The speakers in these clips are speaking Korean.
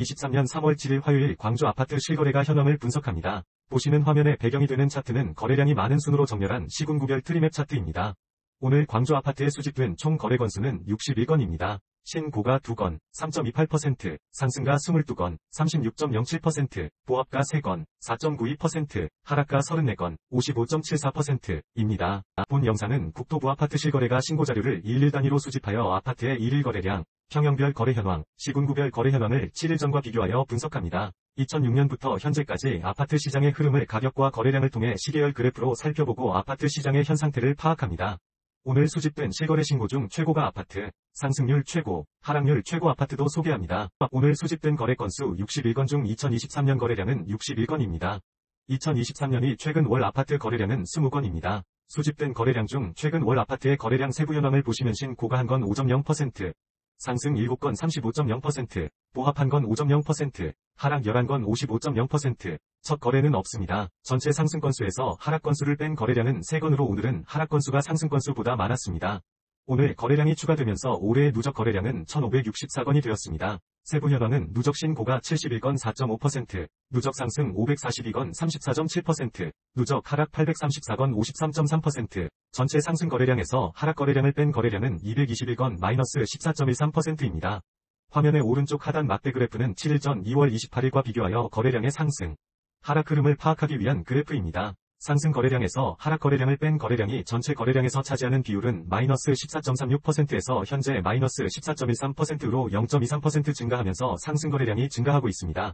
2023년 3월 7일 화요일 광주 아파트 실거래가 현황을 분석합니다. 보시는 화면에 배경이 되는 차트는 거래량이 많은 순으로 정렬한 시군구별 트리맵 차트입니다. 오늘 광주 아파트에 수집된 총 거래 건수는 61건입니다. 신고가 2건, 3.28%, 상승가 22건, 36.07%, 보합가 3건, 4.92%, 하락가 34건, 55.74%입니다. 본 영상은 국토부 아파트 실거래가 신고자료를 일일 단위로 수집하여 아파트의 일일 거래량, 평형별 거래 현황, 시군구별 거래 현황을 7일 전과 비교하여 분석합니다. 2006년부터 현재까지 아파트 시장의 흐름을 가격과 거래량을 통해 시계열 그래프로 살펴보고 아파트 시장의 현 상태를 파악합니다. 오늘 수집된 실거래 신고 중 최고가 아파트, 상승률 최고, 하락률 최고 아파트도 소개합니다. 오늘 수집된 거래 건수 61건 중 2023년 거래량은 61건입니다. 2023년이 최근 월 아파트 거래량은 20건입니다. 수집된 거래량 중 최근 월 아파트의 거래량 세부 현황을 보시면 신고가 한 건 5.0%, 상승 7건 35.0%, 보합 한 건 5.0%, 하락 11건 55.0%, 첫 거래는 없습니다. 전체 상승 건수에서 하락 건수를 뺀 거래량은 3건으로 오늘은 하락 건수가 상승 건수보다 많았습니다. 오늘 거래량이 추가되면서 올해의 누적 거래량은 1564건이 되었습니다. 세부 현황은 누적 신고가 71건 4.5%, 누적 상승 542건 34.7%, 누적 하락 834건 53.3%, 전체 상승 거래량에서 하락 거래량을 뺀 거래량은 221건 마이너스 14.13%입니다. 화면의 오른쪽 하단 막대 그래프는 7일 전 2월 28일과 비교하여 거래량의 상승, 하락 흐름을 파악하기 위한 그래프입니다. 상승 거래량에서 하락 거래량을 뺀 거래량이 전체 거래량에서 차지하는 비율은 마이너스 14.36%에서 현재 마이너스 14.13%로 0.23% 증가하면서 상승 거래량이 증가하고 있습니다.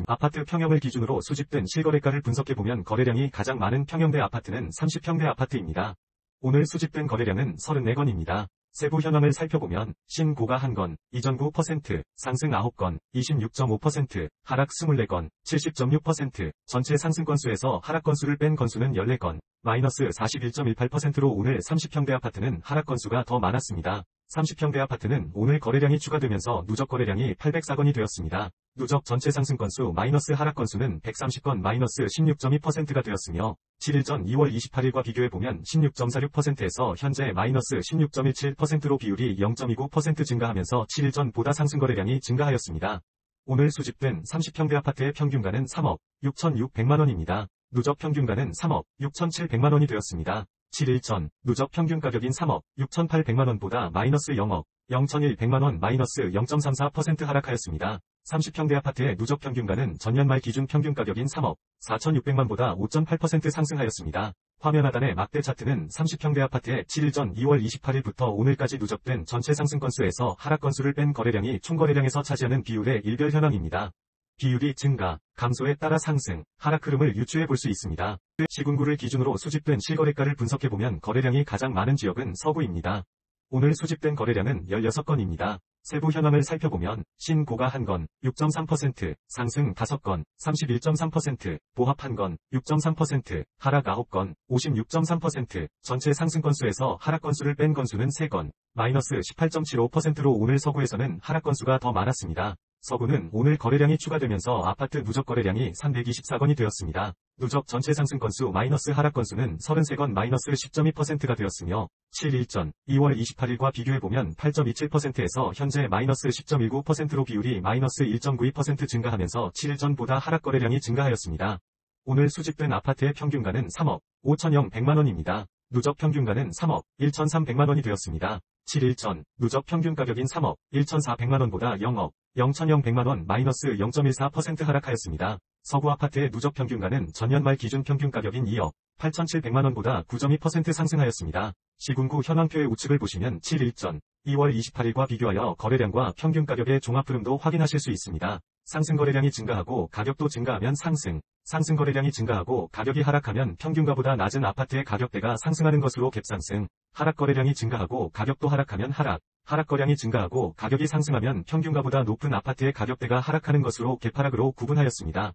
아파트 평형을 기준으로 수집된 실거래가를 분석해보면 거래량이 가장 많은 평형대 아파트는 30평대 아파트입니다. 오늘 수집된 거래량은 34건입니다. 세부 현황을 살펴보면 신고가 1건, 이전 9%, 상승 9건, 26.5%, 하락 24건, 70.6%, 전체 상승 건수에서 하락 건수를 뺀 건수는 14건, 마이너스 41.18%로 오늘 30평대 아파트는 하락 건수가 더 많았습니다. 30평대 아파트는 오늘 거래량이 추가되면서 누적 거래량이 804건이 되었습니다. 누적 전체 상승 건수 마이너스 하락 건수는 130건 마이너스 16.2%가 되었으며 7일 전 2월 28일과 비교해보면 16.46%에서 현재 마이너스 16.17%로 비율이 0.29% 증가하면서 7일 전보다 상승 거래량이 증가하였습니다. 오늘 수집된 30평대 아파트의 평균가는 3억 6,600만원입니다. 누적 평균가는 3억 6,700만원이 되었습니다. 7일 전 누적 평균 가격인 3억 6,800만원보다 마이너스 0억 0,100만원 마이너스 0.34% 하락하였습니다. 30평대 아파트의 누적 평균가는 전년 말 기준 평균 가격인 3억 4,600만보다 5.8% 상승하였습니다. 화면 하단의 막대 차트는 30평대 아파트의 7일 전 2월 28일부터 오늘까지 누적된 전체 상승 건수에서 하락 건수를 뺀 거래량이 총 거래량에서 차지하는 비율의 일별 현황입니다. 비율이 증가, 감소에 따라 상승, 하락 흐름을 유추해 볼 수 있습니다. 시군구를 기준으로 수집된 실거래가를 분석해보면 거래량이 가장 많은 지역은 서구입니다. 오늘 수집된 거래량은 16건입니다. 세부 현황을 살펴보면 신고가 1건, 6.3%, 상승 5건, 31.3%, 보합 1건, 6.3%, 하락 9건, 56.3%, 전체 상승 건수에서 하락 건수를 뺀 건수는 3건, 마이너스 18.75%로 오늘 서구에서는 하락 건수가 더 많았습니다. 서구는 오늘 거래량이 추가되면서 아파트 누적 거래량이 324건이 되었습니다. 누적 전체 상승 건수 마이너스 하락 건수는 33건 마이너스 10.2%가 되었으며 7일 전 2월 28일과 비교해보면 8.27%에서 현재 마이너스 10.19%로 비율이 마이너스 1.92% 증가하면서 7일 전보다 하락 거래량이 증가하였습니다. 오늘 수집된 아파트의 평균가는 3억 5,100만원입니다. 누적 평균가는 3억 1,300만원이 되었습니다. 7일 전 누적 평균 가격인 3억 1,400만원보다 0억 0,100만원 마이너스 0.14% 하락하였습니다. 서구 아파트의 누적 평균가는 전년 말 기준 평균 가격인 2억 8,700만원보다 9.2% 상승하였습니다. 시군구 현황표의 우측을 보시면 7일 전 2월 28일과 비교하여 거래량과 평균 가격의 종합 흐름도 확인하실 수 있습니다. 상승 거래량이 증가하고 가격도 증가하면 상승, 상승 거래량이 증가하고 가격이 하락하면 평균가보다 낮은 아파트의 가격대가 상승하는 것으로 갭상승, 하락 거래량이 증가하고 가격도 하락하면 하락, 하락 거래량이 증가하고 가격이 상승하면 평균가보다 높은 아파트의 가격대가 하락하는 것으로 갭하락으로 구분하였습니다.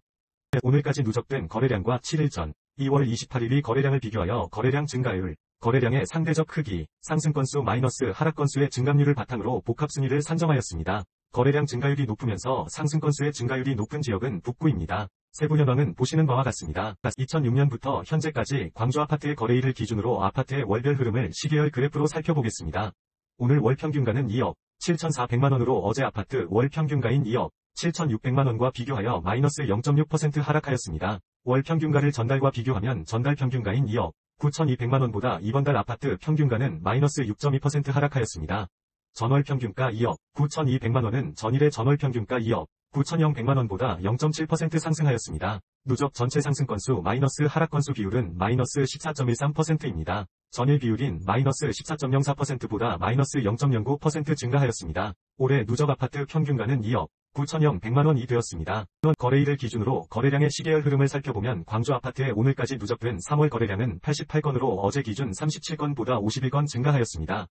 오늘까지 누적된 거래량과 7일 전 2월 28일의 거래량을 비교하여 거래량 증가율, 거래량의 상대적 크기, 상승 건수 마이너스 하락 건수의 증감률을 바탕으로 복합 순위를 산정하였습니다. 거래량 증가율이 높으면서 상승 건수의 증가율이 높은 지역은 북구입니다. 세부 현황은 보시는 바와 같습니다. 2006년부터 현재까지 광주 아파트의 거래일을 기준으로 아파트의 월별 흐름을 시계열 그래프로 살펴보겠습니다. 오늘 월 평균가는 2억 7,400만원으로 어제 아파트 월 평균가인 2억 7,600만원과 비교하여 마이너스 0.6% 하락하였습니다. 월 평균가를 전달과 비교하면 전달 평균가인 2억 9,200만원보다 이번 달 아파트 평균가는 마이너스 6.2% 하락하였습니다. 전월 평균가 2억 9,200만원은 전일의 전월 평균가 2억 9,100만원보다 0.7% 상승하였습니다. 누적 전체 상승 건수 마이너스 하락 건수 비율은 마이너스 14.13%입니다. 전일 비율인 마이너스 14.04%보다 마이너스 0.09% 증가하였습니다. 올해 누적 아파트 평균가는 2억 9,100만원이 되었습니다. 거래일을 기준으로 거래량의 시계열 흐름을 살펴보면 광주 아파트의 오늘까지 누적된 3월 거래량은 88건으로 어제 기준 37건보다 51건 증가하였습니다.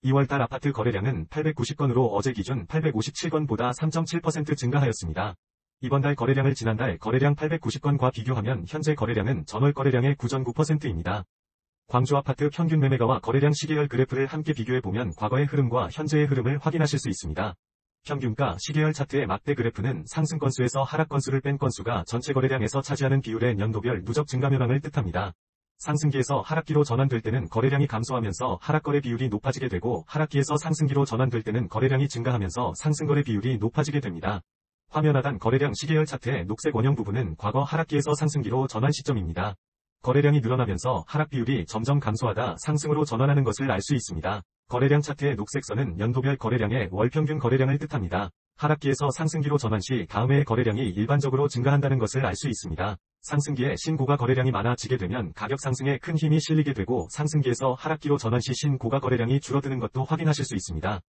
2월달 아파트 거래량은 890건으로 어제 기준 857건보다 3.7% 증가하였습니다. 이번 달 거래량을 지난달 거래량 890건과 비교하면 현재 거래량은 전월 거래량의 9.9%입니다. 광주 아파트 평균 매매가와 거래량 시계열 그래프를 함께 비교해보면 과거의 흐름과 현재의 흐름을 확인하실 수 있습니다. 평균가 시계열 차트의 막대 그래프는 상승 건수에서 하락 건수를 뺀 건수가 전체 거래량에서 차지하는 비율의 연도별 누적 증가 현황을 뜻합니다. 상승기에서 하락기로 전환될 때는 거래량이 감소하면서 하락거래 비율이 높아지게 되고 하락기에서 상승기로 전환될 때는 거래량이 증가하면서 상승거래 비율이 높아지게 됩니다. 화면 하단 거래량 시계열 차트의 녹색 원형 부분은 과거 하락기에서 상승기로 전환 시점입니다. 거래량이 늘어나면서 하락 비율이 점점 감소하다 상승으로 전환하는 것을 알 수 있습니다. 거래량 차트의 녹색 선은 연도별 거래량의 월평균 거래량을 뜻합니다. 하락기에서 상승기로 전환 시 다음 해의 거래량이 일반적으로 증가한다는 것을 알 수 있습니다. 상승기에 신고가 거래량이 많아지게 되면 가격 상승에 큰 힘이 실리게 되고 상승기에서 하락기로 전환 시 신고가 거래량이 줄어드는 것도 확인하실 수 있습니다.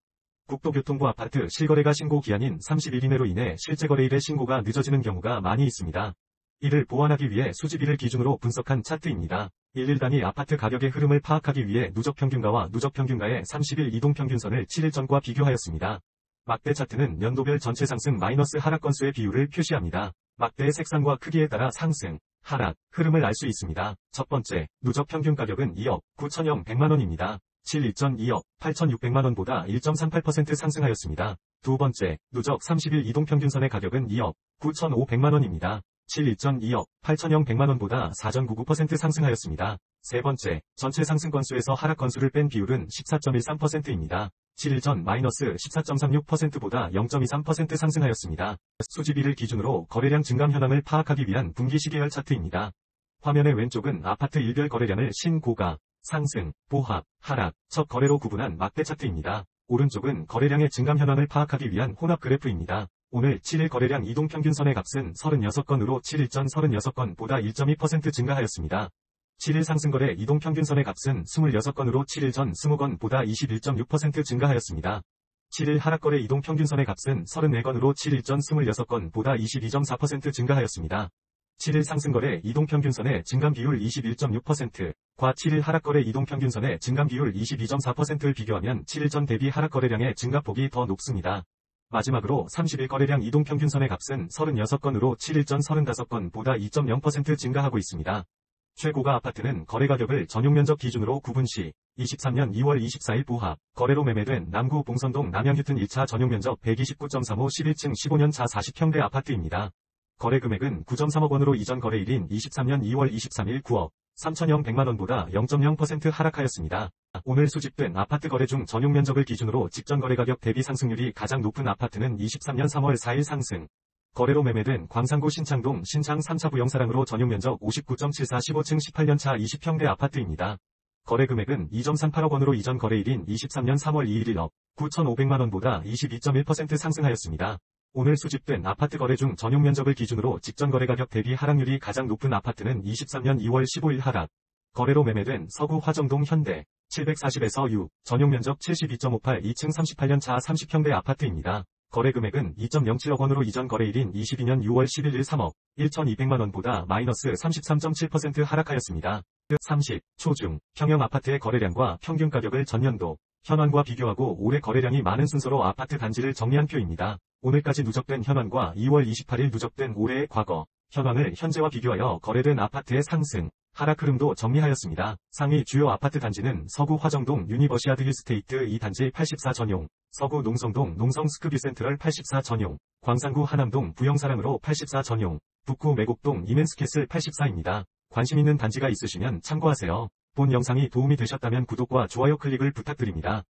국토교통부 아파트 실거래가 신고 기한인 30일 이내로 인해 실제 거래일의 신고가 늦어지는 경우가 많이 있습니다. 이를 보완하기 위해 수집일을 기준으로 분석한 차트입니다. 1일 단위 아파트 가격의 흐름을 파악하기 위해 누적 평균가와 누적 평균가의 30일 이동 평균선을 7일 전과 비교하였습니다. 막대 차트는 연도별 전체 상승 마이너스 하락 건수의 비율을 표시합니다. 막대의 색상과 크기에 따라 상승, 하락, 흐름을 알 수 있습니다. 첫 번째, 누적 평균 가격은 2억 9,100만원입니다. 7일 전 2억 8,600만원보다 1.38% 상승하였습니다. 두 번째, 누적 30일 이동 평균선의 가격은 2억 9,500만원입니다. 7일 전 2억 8,100만원보다 4.99% 상승하였습니다. 세 번째, 전체 상승 건수에서 하락 건수를 뺀 비율은 14.13%입니다. 7일 전 마이너스 14.36%보다 0.23% 상승하였습니다. 수집일을 기준으로 거래량 증감 현황을 파악하기 위한 분기 시계열 차트입니다. 화면의 왼쪽은 아파트 일별 거래량을 신고가, 상승, 보합, 하락, 첫 거래로 구분한 막대 차트입니다. 오른쪽은 거래량의 증감 현황을 파악하기 위한 혼합 그래프입니다. 오늘 7일 거래량 이동평균선의 값은 36건으로 7일 전 36건보다 1.2% 증가하였습니다. 7일 상승거래 이동평균선의 값은 26건으로 7일 전 20건보다 21.6% 증가하였습니다. 7일 하락거래 이동평균선의 값은 34건으로 7일 전 26건보다 22.4% 증가하였습니다. 7일 상승거래 이동평균선의 증감 비율 21.6%과 7일 하락거래 이동평균선의 증감 비율 22.4%를 비교하면 7일 전 대비 하락거래량의 증가폭이 더 높습니다. 마지막으로 30일 거래량 이동평균선의 값은 36건으로 7일 전 35건보다 2.0% 증가하고 있습니다. 최고가 아파트는 거래가격을 전용면적 기준으로 구분 시 23년 2월 24일 보합, 거래로 매매된 남구 봉선동 남양휴튼 1차 전용면적 129.35 11층 15년차 40평대 아파트입니다. 거래금액은 9.3억 원으로 이전 거래일인 23년 2월 23일 9억 3,100만원보다 0.0% 하락하였습니다. 오늘 수집된 아파트 거래 중 전용면적을 기준으로 직전 거래가격 대비 상승률이 가장 높은 아파트는 23년 3월 4일 상승. 거래로 매매된 광산구 신창동 신창 3차 부영사랑으로 전용면적 59.74 15층 18년차 20평대 아파트입니다. 거래금액은 2.38억 원으로 이전 거래일인 23년 3월 2일 1억 9,500만원보다 22.1% 상승하였습니다. 오늘 수집된 아파트 거래 중 전용면적을 기준으로 직전 거래가격 대비 하락률이 가장 높은 아파트는 23년 2월 15일 하락. 거래로 매매된 서구 화정동 현대 740에서 6, 전용면적 72.58 2층 38년차 30평대 아파트입니다. 거래금액은 2.07억 원으로 이전 거래일인 22년 6월 11일 3억 1,200만원보다 마이너스 33.7% 하락하였습니다. 30. 초중, 평형 아파트의 거래량과 평균 가격을 전년도, 현황과 비교하고 올해 거래량이 많은 순서로 아파트 단지를 정리한 표입니다. 오늘까지 누적된 현황과 2월 28일 누적된 올해의 과거, 현황을 현재와 비교하여 거래된 아파트의 상승, 하락 흐름도 정리하였습니다. 상위 주요 아파트 단지는 서구 화정동 유니버시아드 힐스테이트 2단지 84 전용, 서구 농성동 농성 스크뷰 센트럴 84 전용, 광산구 하남동 부영사랑으로 84 전용, 북구 매곡동 이멘스캐슬 84입니다. 관심 있는 단지가 있으시면 참고하세요. 본 영상이 도움이 되셨다면 구독과 좋아요 클릭을 부탁드립니다.